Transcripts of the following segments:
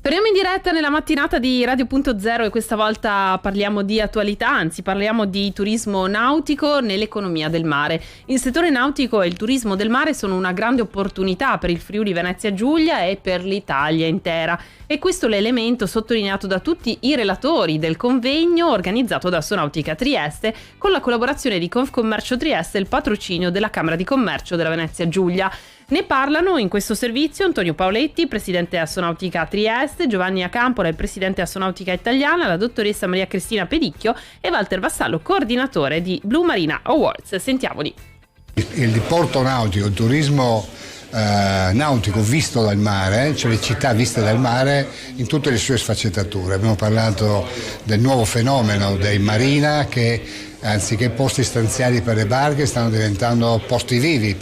Torniamo in diretta nella mattinata di Radio.0 e questa volta parliamo di attualità, anzi parliamo di turismo nautico nell'economia del mare. Il settore nautico e il turismo del mare sono una grande opportunità per il Friuli Venezia Giulia e per l'Italia intera. E questo è l'elemento sottolineato da tutti i relatori del convegno organizzato da Asonautica Trieste con la collaborazione di Confcommercio Trieste e il patrocinio della Camera di Commercio della Venezia Giulia. Ne parlano in questo servizio Antonio Paoletti, presidente Asonautica Trieste, Giovanni Acampola, il presidente Asonautica Italiana, la dottoressa Maria Cristina Pedicchio e Walter Vassallo, coordinatore di Blue Marina Awards. Sentiamoli. Il diporto nautico, il turismo nautico visto dal mare, cioè le città viste dal mare in tutte le sue sfaccettature. Abbiamo parlato del nuovo fenomeno dei marina che anziché posti stanziali per le barche stanno diventando posti vivi,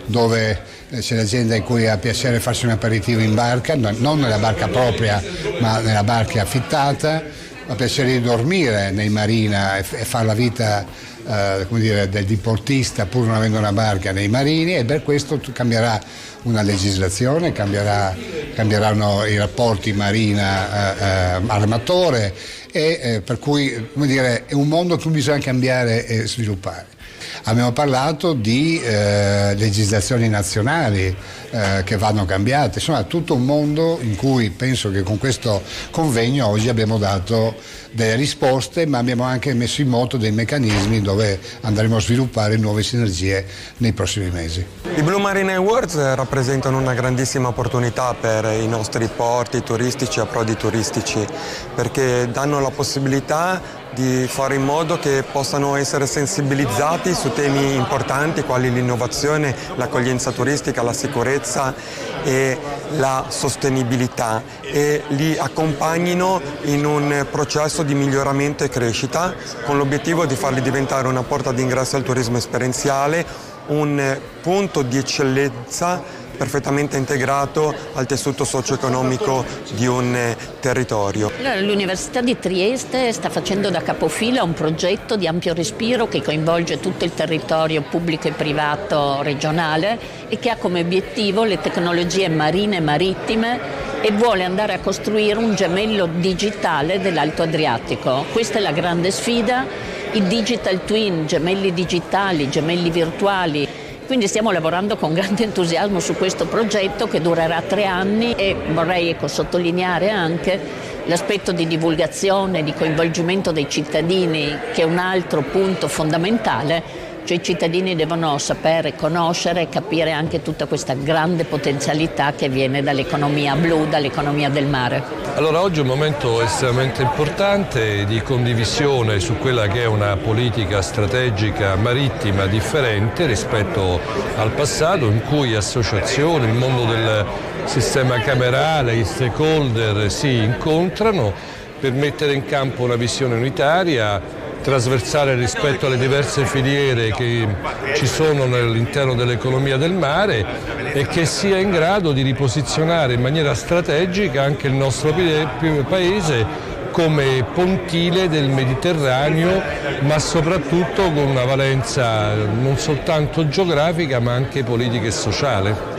dove c'è la gente in cui ha piacere farsi un aperitivo in barca, non nella barca propria ma nella barca affittata, ha piacere di dormire nei marina e fare la vita del diportista pur non avendo una barca nei marini, e per questo cambierà una legislazione, cambieranno i rapporti marina-armatore e per cui è un mondo che bisogna cambiare e sviluppare. Abbiamo parlato di legislazioni nazionali che vanno cambiate, insomma tutto un mondo in cui penso che con questo convegno oggi abbiamo dato delle risposte, ma abbiamo anche messo in moto dei meccanismi dove andremo a sviluppare nuove sinergie nei prossimi mesi. I Blue Marina Awards rappresentano una grandissima opportunità per i nostri porti turistici e approdi turistici, perché danno la possibilità di fare in modo che possano essere sensibilizzati su temi importanti quali l'innovazione, l'accoglienza turistica, la sicurezza e la sostenibilità, e li accompagnino in un processo di miglioramento e crescita con l'obiettivo di farli diventare una porta d'ingresso al turismo esperienziale, un punto di eccellenza perfettamente integrato al tessuto socio-economico di un territorio. L'Università di Trieste sta facendo da capofila un progetto di ampio respiro che coinvolge tutto il territorio pubblico e privato regionale e che ha come obiettivo le tecnologie marine e marittime e vuole andare a costruire un gemello digitale dell'Alto Adriatico. Questa è la grande sfida, i digital twin, gemelli digitali, gemelli virtuali. Quindi stiamo lavorando con grande entusiasmo su questo progetto che durerà 3 anni e vorrei sottolineare anche l'aspetto di divulgazione, di coinvolgimento dei cittadini, che è un altro punto fondamentale. Cioè i cittadini devono sapere, conoscere e capire anche tutta questa grande potenzialità che viene dall'economia blu, dall'economia del mare. Allora oggi è un momento estremamente importante di condivisione su quella che è una politica strategica marittima differente rispetto al passato, in cui associazioni, il mondo del sistema camerale, i stakeholder si incontrano per mettere in campo una visione unitaria, trasversale rispetto alle diverse filiere che ci sono all'interno dell'economia del mare, e che sia in grado di riposizionare in maniera strategica anche il nostro paese come pontile del Mediterraneo, ma soprattutto con una valenza non soltanto geografica ma anche politica e sociale.